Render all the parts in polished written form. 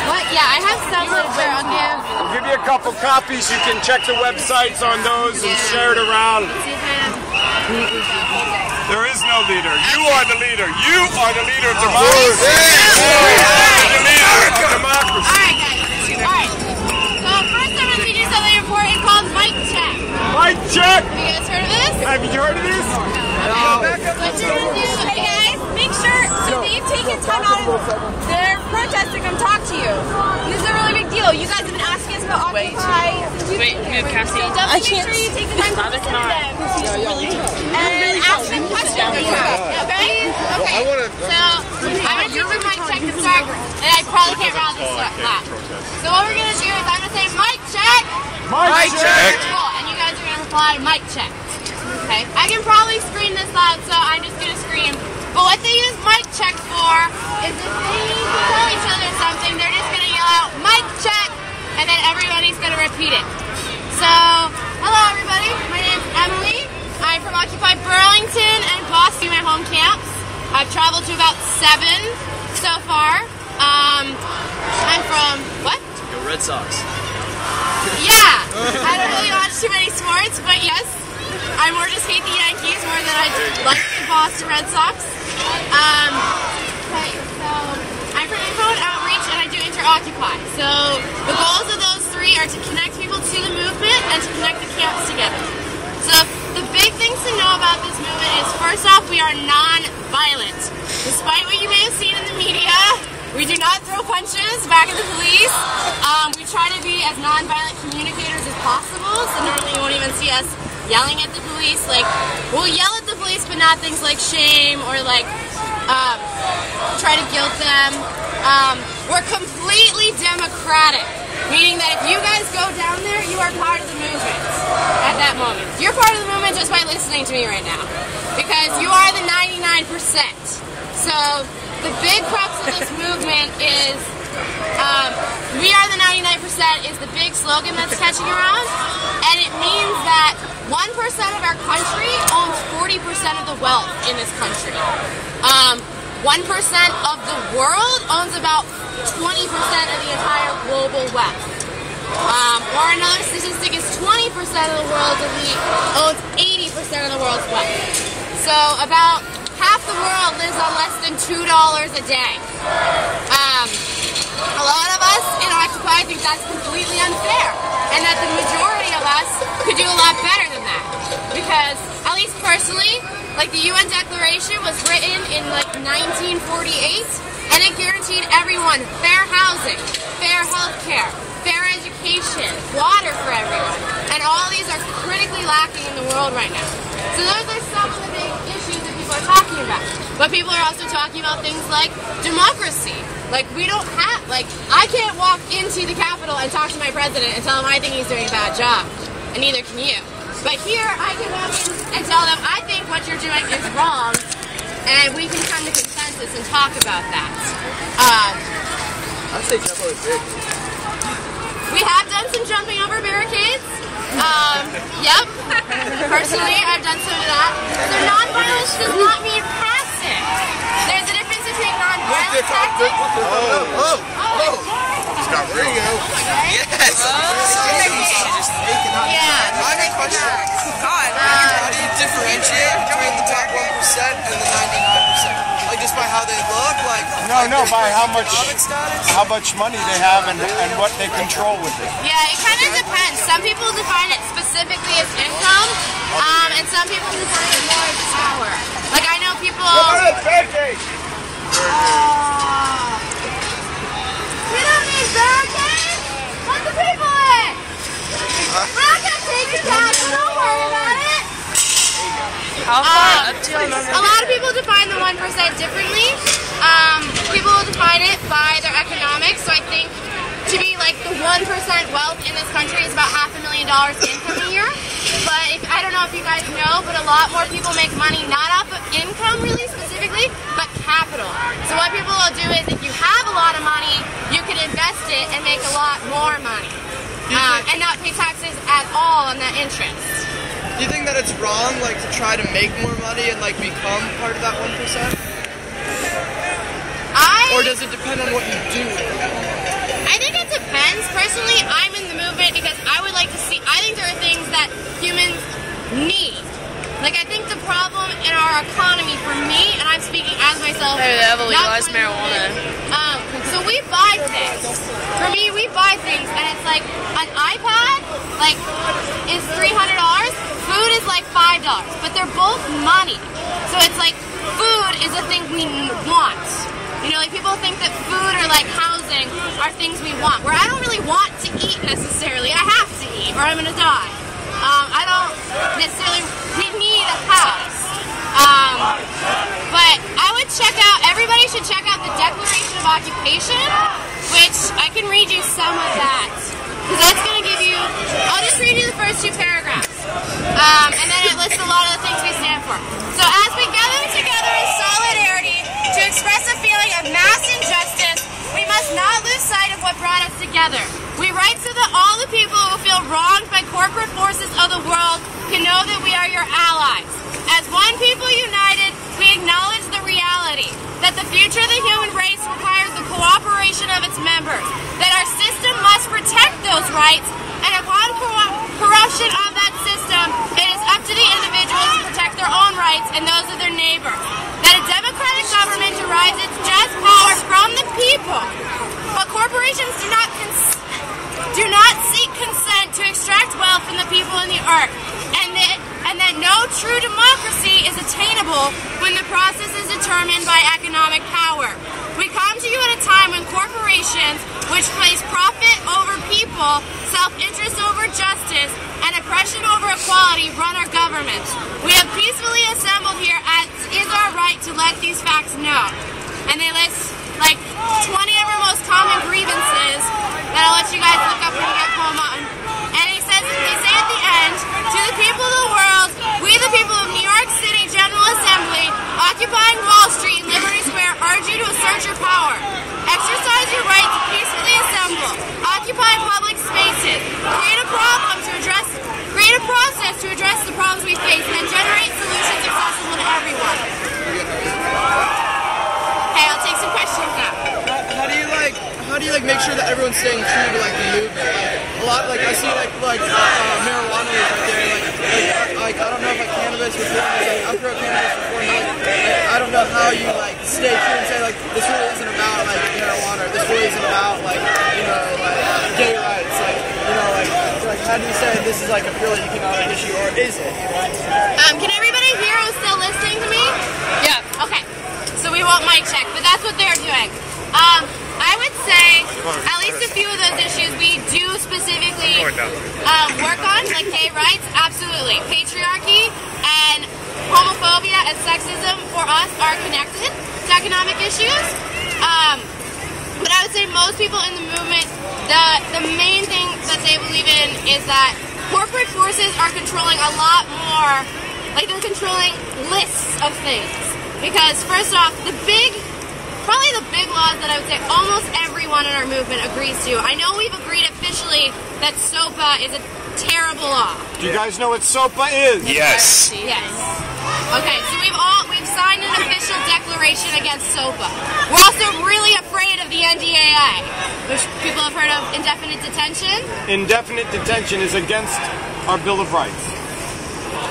What? Yeah, I have some literature. We'll give you a couple copies. You can check the websites on those and share it around. There is no leader. You are the leader. You are the leader of democracy. You are the leader of democracy. Alright, guys. Alright. So first I'm going to teach you something important called mic check. Mic check! Have you guys heard of this? Have you heard of this? No. What you're going to do, hey guys, make sure, so they've taken time out of their protest to come talk to you. This is a really big deal. You guys have been asking us about Occupy. Wait, Cassie. So definitely make sure you take the time to listen to them. And ask them questions. Okay? Okay. So I'm going to do the mic check to start, and I probably can't round this lap. So what we're going to do is I'm going to say mic check. Mic check. Cool. And you guys are going to reply mic check. Okay? I can probably scream this loud, so I'm just going to scream. But what they use mic check for is if they need to tell each other something, they're just going to yell out mic check, and then everybody's going to repeat it. So, hello everybody. My name's Emily. I'm from Occupy Burlington and Boston, my home camps. I've traveled to about 7 so far. I'm from, what? Go Red Sox. Yeah, I don't really watch too many sports, but yes, I more just hate the Yankees more than I like the Boston Red Sox. Okay, so I'm from Info and Outreach and I do Inter-Occupy. So the goals of those 3 are to connect people to the movement and to connect the camps together. So the big things to know about this movement is, first off, we are non-violent. Despite what you may have seen in the media, we do not throw punches back at the police. We try to be as non-violent communicators as possible, so normally you won't even see us yelling at the police. Like, we'll yell at the police, but not things like shame or like try to guilt them. We're completely democratic, meaning that if you guys go down there, you are part of the movement at that moment. You're part of the movement just by listening to me right now, because you are the 99%. So the big crux of this movement is we are the 99% is the big slogan that's catching around, and it means that 1% of our country owns 40% of the wealth in this country. 1% of the world owns about 20% of the entire global wealth. Or another statistic is 20% of the world's elite owns 80% of the world's wealth. So about half the world lives on less than $2 a day. A lot of us in Occupy think that's completely unfair, and that the majority of us could do a lot better than that. Because, at least personally, like the UN Declaration was written in like 1948, and it guaranteed everyone fair housing, fair health care, fair education, water for everyone. And all these are critically lacking in the world right now. So those are some of the big issues that people are talking about. But people are also talking about things like democracy. Like, we don't have, like, I can't walk into the Capitol and talk to my president and tell him I think he's doing a bad job. And neither can you. But here, I can walk in and tell them I think what you're doing is wrong, and we can come to consensus and talk about that. I'd say jump over big. We have done some jumping over barricades. Yep. Personally, I've done some of that. So non-violence does not mean passive. There's a difference between non-violent tactics. Scott, where you go? Yes. Yeah. I have a question. God, how do you differentiate between the top 1% and the 99%? Like just by how they look, like No, by how much money they have and what they control with it. Yeah, it kind of depends. Some people define it specifically as income, and some people define it more as power. Like I know people. We don't need barricades. Let the people in. We're not gonna take it down, so don't worry about it. How far up to A lot of people define the 1% differently. People define it by their economics. So I think to be like the 1% wealth in this country is about $500,000 income a year. But I don't know if you guys know, but a lot more people make money not off of income really specifically, but capital. So what people will do is if you have a lot of money, you can invest it and make a lot more money. And not pay taxes at all on that interest. Do you think that it's wrong, like, to try to make more money and, like, become part of that 1%? Or does it depend on what you do? I think it depends. Personally, I'm in the movement because I would like to see, I think there are things that humans need. Like, I think the problem in our economy, for me, and I'm speaking as myself, They have legalized marijuana. So we buy things. For me, we buy things, and it's like an iPad, like, is $300. Food is like $5, but they're both money. So it's like food is a thing we want. You know, like people think that food or like housing are things we want. Where I don't really want to eat necessarily. I have to eat, or I'm gonna die. I don't necessarily. We need a house. But I would check out. Everybody should check out the Declaration of Occupation, which I can read you some of that, because that's gonna give you. I'll just read you the first 2 paragraphs, and then it lists a lot of the things we stand for. So as we gather together in solidarity to express a feeling of mass injustice, we must not lose sight of what brought us together. We write so that all the people who feel wronged by corporate forces of the world can know that we are your allies. As one people united, we acknowledge the reality that the future of the human race requires the cooperation of its members, that our system must protect those rights, and upon corruption of that system, it is up to the individuals to protect their own rights and those of their neighbors. That a democratic government derives its just power from the people, but corporations do not seek consent to extract wealth from the people in the earth, and that no true democracy is attainable when the process is determined by economic power. We come to you at a time when corporations, which place profit over people, self-interest over justice, and oppression over equality, run our government. We have peacefully assembled here, as is our right to let these facts know. And they list like 20 of our most common grievances that I'll let you guys look up when you get home on. And they say at the end, to the people of the world, we the people of New York City General Assembly, occupying Wall Street and Liberty Square, urge you to assert your power. Exercise your right to peacefully assemble. Occupy public spaces. Create a process to address the problems we face, and then generate solutions accessible to everyone. Okay, I'll take some questions now. How do you make sure that everyone's staying true to like the movement? Like, a lot, like I see marijuana is right there. Like I don't know if like cannabis was I'm pro cannabis before. I don't know how you like stay true and say like this really isn't about like marijuana. Or this really isn't about like gay rights. Like how do you say this is like a purely economic issue, or is it? Can everybody here who's still listening to me? Yeah. Okay. So we won't mic check, but that's what they're doing. I would say at least a few of those issues we do specifically work on, like gay rights, absolutely. Patriarchy and homophobia and sexism for us are connected to economic issues. But I would say most people in the movement, the main thing that they believe in is that corporate forces are controlling a lot more, like they're controlling lists of things. Because first off, probably the big laws that I would say almost everyone in our movement agrees to. I know we've agreed officially that SOPA is a terrible law. Do you guys know what SOPA is? Yes. Yes. Okay, so we've signed an official declaration against SOPA. We're also really afraid of the NDAA, which people have heard of, indefinite detention. Indefinite detention is against our Bill of Rights.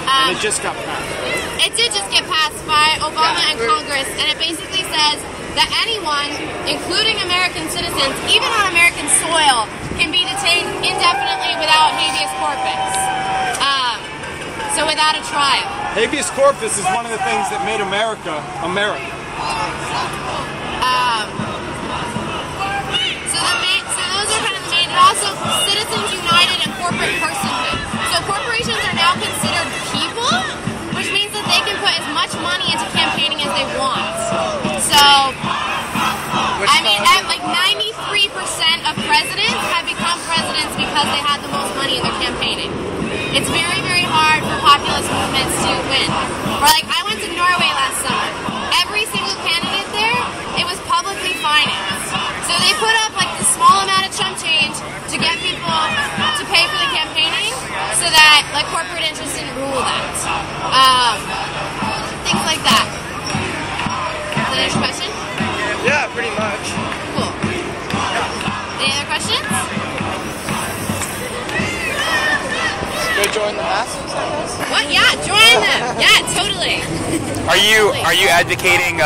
And it just got passed. It did just get passed by Obama and Congress, and it basically says that anyone, including American citizens, even on American soil, can be detained indefinitely without habeas corpus. So without a trial. Habeas corpus is one of the things that made America, America. So those are kind of the main, and also Citizens United and corporate personhood. So corporations are now considered people, which means that they can put as much money into campaigning as they want. So, I mean, like 93% of presidents have become presidents because they had the most money in their campaigning. It's very, very hard for populist movements to win. Or like, I went to Norway last summer. Every single candidate there, it was publicly financed. So they put up like the small amount of chump change to get people to pay for the campaigning so that like corporate interests didn't rule that. Things like that. Is that your question? Yeah, pretty join the masses, I guess. What? Yeah, join them. Yeah, totally. Are you advocating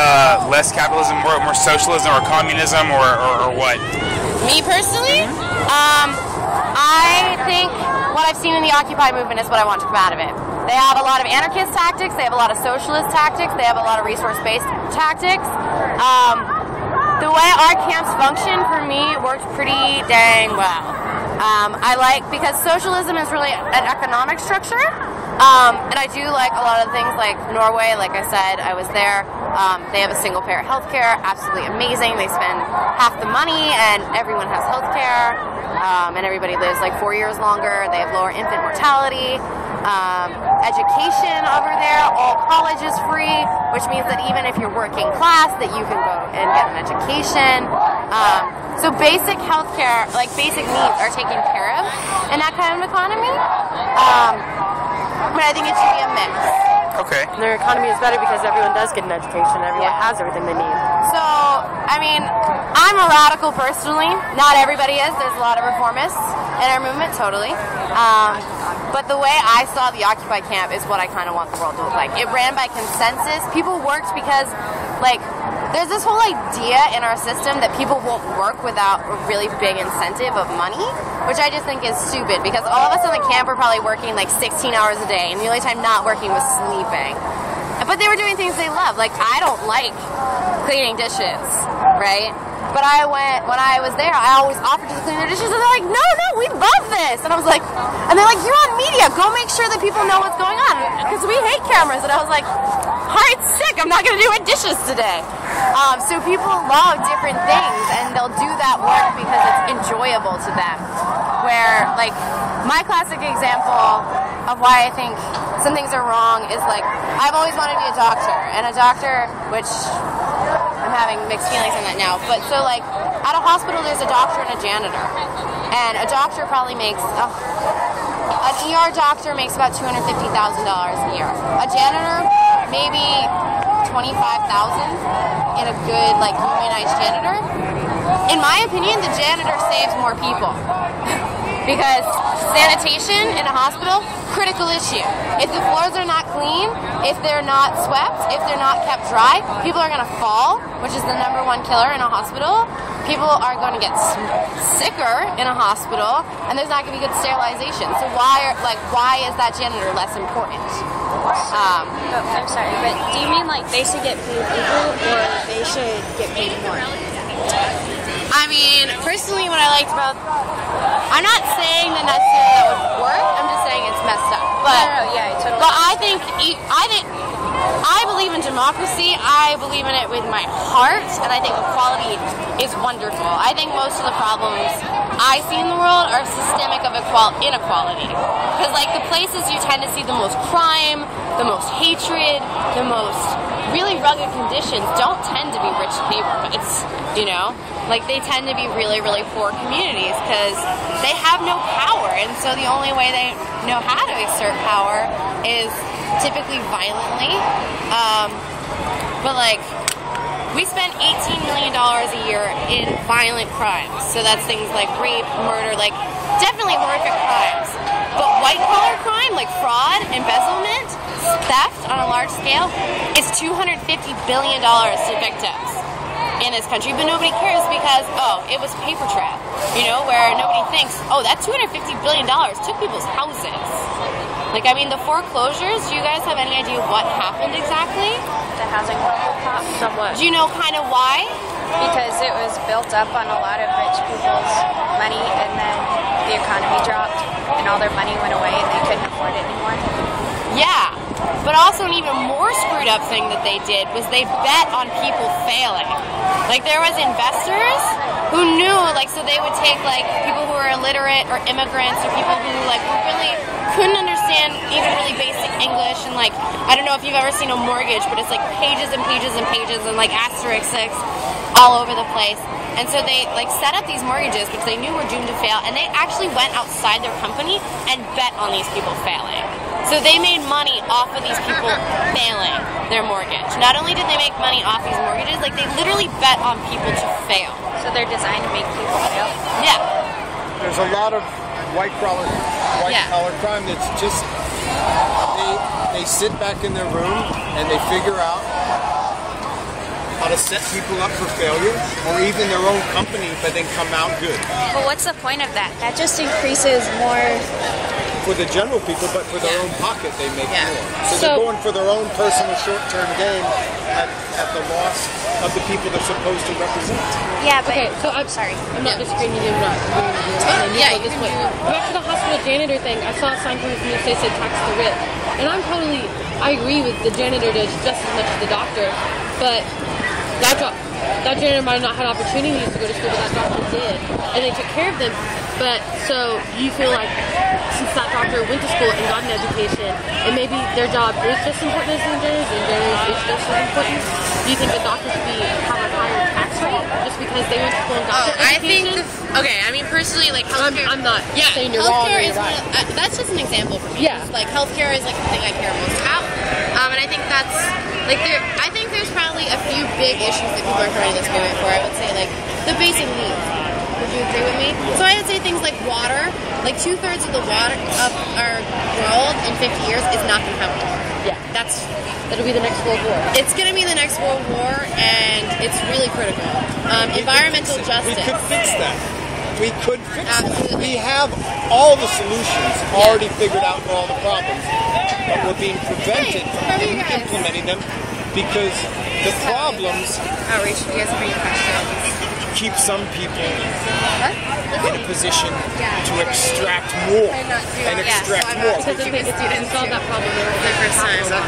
less capitalism, more socialism, or communism, or what? Me personally, I think what I've seen in the Occupy movement is what I want to come out of it. They have a lot of anarchist tactics, they have a lot of socialist tactics, they have a lot of resource-based tactics. The way our camps function, for me, worked pretty dang well. Because socialism is really an economic structure, and I do like a lot of things like Norway. Like I said, I was there. They have a single-payer healthcare, absolutely amazing. They spend half the money, and everyone has healthcare, and everybody lives like 4 years longer. They have lower infant mortality. Education over there, all college is free, which means that even if you're working class, that you can go and get an education. So basic healthcare, like basic needs, are taken care of in that kind of economy. But I think it should be a mix. Okay. Their economy is better because everyone does get an education. Everyone has everything they need. So, I mean, I'm a radical personally. Not everybody is. There's a lot of reformists in our movement, totally. But the way I saw the Occupy camp is what I kind of want the world to look like. It ran by consensus. People worked because, like, there's this whole idea in our system that people won't work without a really big incentive of money, which I just think is stupid, because all of us in the camp were probably working like 16 hours a day, and the only time not working was sleeping. But they were doing things they love. Like, I don't like cleaning dishes, right? But when I was there, I always offered to clean their dishes, and they're like, no, we love this. And I was like, and they're like, you're on media, go make sure that people know what's going on, because we hate cameras. And I was like, all right, sick, I'm not going to do my dishes today. So people love different things, and they'll do that work because it's enjoyable to them. Where, like, my classic example of why I think some things are wrong is, like, I've always wanted to be a doctor, and a doctor, which I'm having mixed feelings on that now, but so, like, at a hospital there's a doctor and a janitor, and a doctor probably makes, an ER doctor makes about $250,000 a year. A janitor, maybe $25,000 in a good, like, unionized janitor. In my opinion, the janitor saves more people. Because sanitation in a hospital, critical issue. If the floors are not clean, if they're not swept, if they're not kept dry, people are going to fall, which is the #1 killer in a hospital. People are going to get sicker in a hospital, and there's not going to be good sterilization. So why is that janitor less important? I'm sorry, but do you mean like they should get paid equal, or they should get paid more? I mean, personally, what I liked about, I'm not saying that necessarily that would work. I'm just saying it's messed up. But Totally. But I believe in democracy. I believe in it with my heart, and I think equality is wonderful. I think most of the problems I see in the world are systemic of inequality. Because, like, the places you tend to see the most crime, the most hatred, the most really rugged conditions don't tend to be rich neighborhoods, you know? Like, they tend to be really, really poor communities because they have no power, and so the only way they know how to exert power is typically violently. But, like, we spend $18 million a year in violent crimes, so that's things like rape, murder, like, definitely horrific crimes. But white-collar crime, like fraud, embezzlement, theft on a large scale, is $250 billion to victims in this country, but nobody cares because, it was paper trail, you know, where nobody thinks, that $250 billion took people's houses. Like, I mean, the foreclosures, do you guys have any idea what happened exactly? The housing bubble popped. Somewhat. Do you know kind of why? Because it was built up on a lot of rich people's money, and then the economy dropped, and all their money went away, and they couldn't afford it anymore. Yeah, but also an even more screwed up thing that they did was they bet on people failing. Like, there was investors who knew, like, so they would take, like, people who were illiterate or immigrants or people who, like, really couldn't understand even really basic English, and, like, I don't know if you've ever seen a mortgage, but it's, like, pages and pages and pages and, like, asterisks all over the place. And so they, like, set up these mortgages, which they knew were doomed to fail, and they actually went outside their company and bet on these people failing. So they made money off of these people failing their mortgage. Not only did they make money off these mortgages, like, they literally bet on people to fail. So they're designed to make people fail. Yeah. There's a lot of white collar crime that's just they sit back in their room and they figure out how to set people up for failure, or even their own company, but then come out good. But what's the point of that? That just increases more. For the general people, but for their own pocket, they make more. So they're going for their own personal short-term gain at the loss of the people they're supposed to represent. Yeah, but okay. So I'm sorry. I'm not disagreeing with you. I'm not agreeing with you. At this point, back to the hospital janitor thing. I saw a sign from the news that said "tax the rich," and I agree with the janitor does just as much as the doctor, but that janitor might not have had opportunities to go to school, but that doctor did, and they took care of them. But so you feel like since that doctor went to school and got an education, and maybe their job is just as important as the janitors, and janitors is just as important, do you think the doctor should have a higher tax rate just because they went to school and got their education? I mean personally, like healthcare. I'm not saying you're wrong. Healthcare is that's just an example for me. Yeah. Like healthcare is like the thing I care most about, and I think that's like I think there's probably a few big issues that people are fighting this movement for. I would say like the basic needs. Would you agree with me? So I would say things like water, like 2/3 of the water of our world in 50 years is not going to come water. Yeah. That'll be the next World War. It's going to be the next World War, and it's really critical. Environmental justice. We could fix that. We could fix that. We have all the solutions already figured out for all the problems, but we're being prevented from implementing them because the problems outreach. You guys have any questions? Keep some people in a position to extract more and extract more. Because if they solve that problem,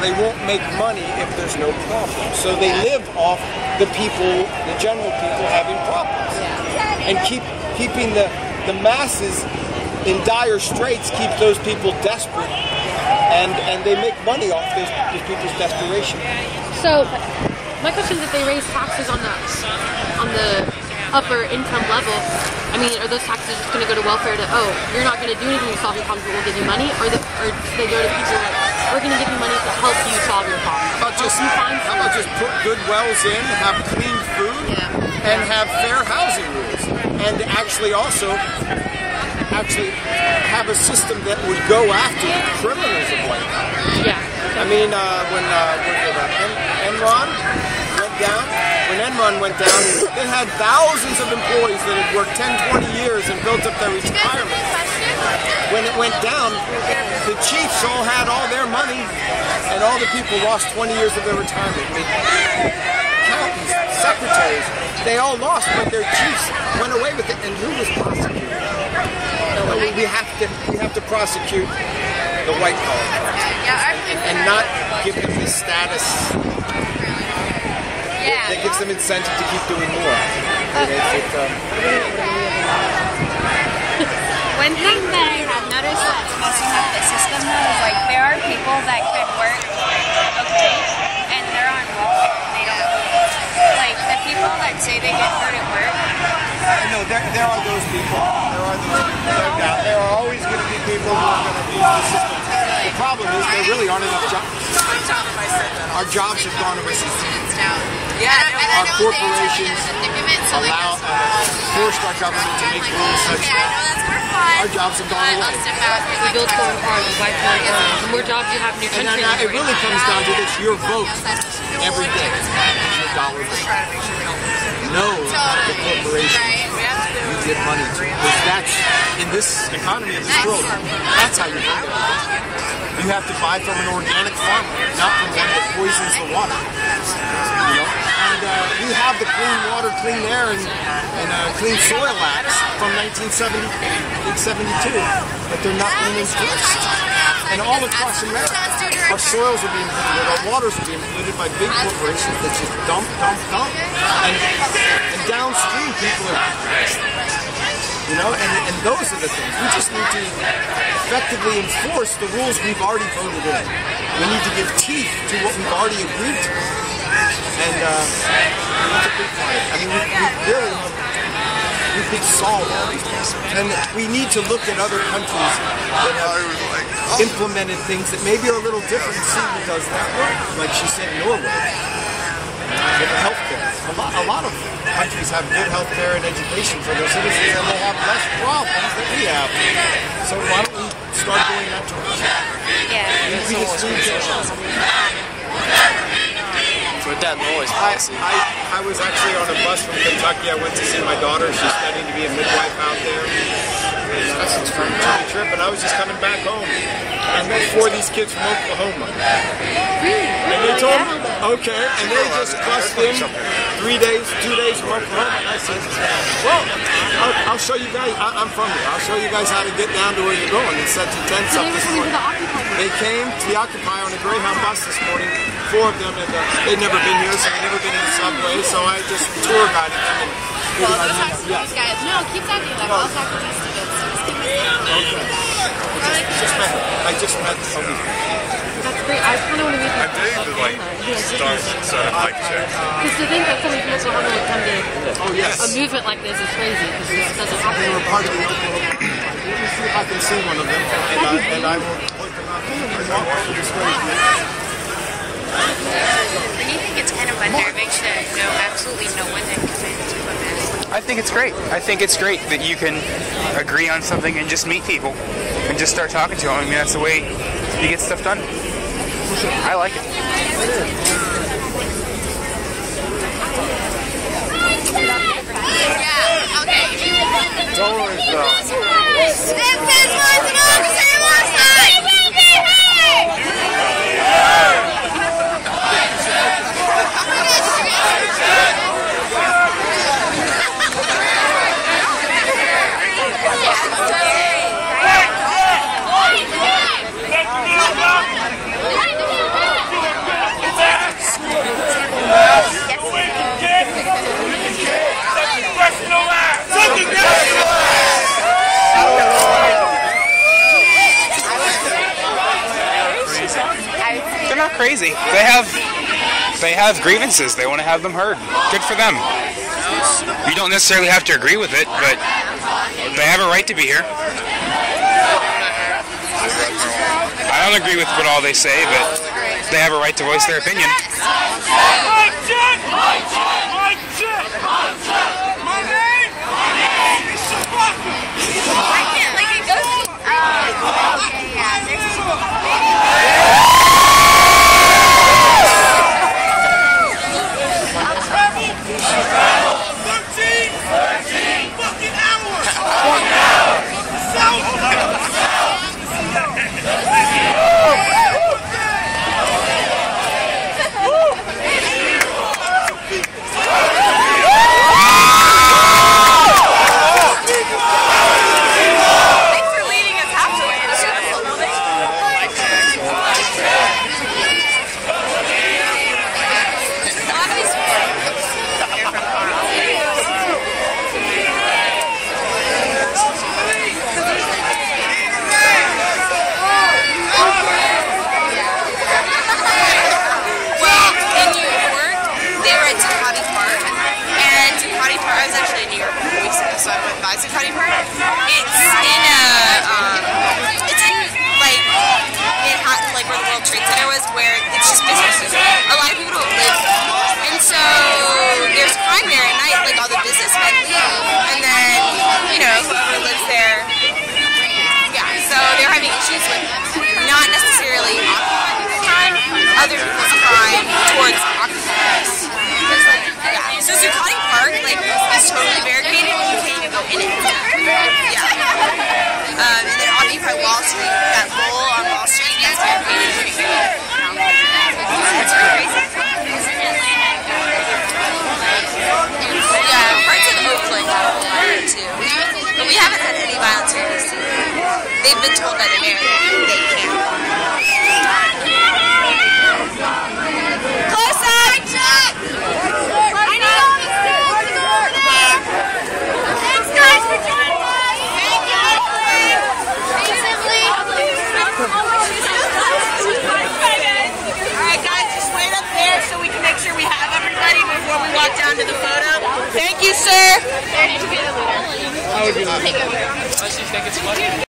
they won't make money if there's no problem. So they live off the people, the general people having problems, and keeping the masses in dire straits keeps those people desperate, and they make money off those people's desperation. So my question is, if they raise taxes on the upper income level, I mean, are those taxes just going to go to welfare you're not going to do anything to solve your problems, but we'll give you money? Or do they go to people like, we're going to give you money to help you solve your problems? How about just put good wells in, have clean food, and have fair housing rules, and actually have a system that would go after the criminals of white collar. Yeah. I mean, when Enron went down, they had thousands of employees that had worked 10, 20 years and built up their retirement. When it went down, the chiefs all had all their money, and all the people lost 20 years of their retirement. The accountants, secretaries, they all lost, but their chiefs went away with it. And who was prosecuted? We have to prosecute the white collar and not give them the status that gives them incentive to keep doing more. One thing that I have noticed that's messing up the system though is like there are people that could work and they're on welfare. They don't like the people that say they get hurt at work. No, there are those people. There are always going to be people who are going to abuse the system. The problem is there really aren't enough jobs. Our jobs have gone overseas. Our corporations forced our government to make rules such that our jobs have gone away. We build so hard, white collar, the more jobs you have in your country. And it really comes down to this: your vote every day is your dollar vote. No, the corporation you give money to, because that's in this economy of this world. That's how you vote. You have to buy from an organic farmer, not from one that poisons the water. And we have the Clean Water, Clean Air, and Clean Soil Acts from 1972, but they're not being enforced. And all across America, our soils are being polluted, our waters are being polluted by big corporations that just dump. And downstream people are, and those are the things. We just need to effectively enforce the rules we've already voted in. We need to give teeth to what we've already agreed to. And that's a big part of it. I mean, we could solve all these problems. And we need to look at other countries that have implemented things that maybe are a little different and see who does that work. Like she said, Norway, with the healthcare. a lot of countries have good health care and education for their citizens, and they have less problems than we have. So why don't we start doing that direction? For that noise policy. I was actually on a bus from Kentucky. I went to see my daughter. She's studying to be a midwife out there. That's a trip, and I was just coming back home. I met 4 of these kids from Oklahoma. And they told me, okay, and they just bussed in 2 days from Oklahoma. And I said, well, I'll show you guys, I'm from here, I'll show you guys how to get down to where you're going and set your tents up this morning. They came to the Occupy on a Greyhound bus this morning, 4 of them, and they'd never been here, so they'd never been in the subway, so I just tour guided them. Well, go talk to these guys. No, keep talking to them. I'll talk to these students. I just met somebody. That's great. I kind of want to meet them. I'm ready to like start a mic check. Because to think that so many people from Oklahoma would come to a movement like this is crazy. Because this doesn't happen. They were part of the Oklahoma. Let me see if I can see one of them, and I will point them out. Do you think it's kind of unnerving to know absolutely no one that commits to a mass? I think it's great. I think it's great that you can agree on something and just meet people and just start talking to them. I mean, that's the way you get stuff done. I like it. Yeah, okay. Don't worry, They're not crazy. They have grievances. They want to have them heard. Good for them. You don't necessarily have to agree with it, but they have a right to be here. I don't agree with what all they say, but they have a right to voice their opinion. Other people's crime towards occupiers. Yeah. So Zuccotti Park, like, is totally barricaded and you can't even go in it. Yeah. And then Occupy Wall Street, that bowl on Wall Street, that's barricaded. That's crazy. Yeah, parts of Oakland too. But we haven't had any violence here this year. They've been told by the mayor that they can't. Close up! I know! Thanks guys for joining us! Thank you! Alright guys, just wait up there so we can make sure we have everybody before we walk down to the photo. Thank you, sir! There needs to be the leader. How would you like it? You think it's funny?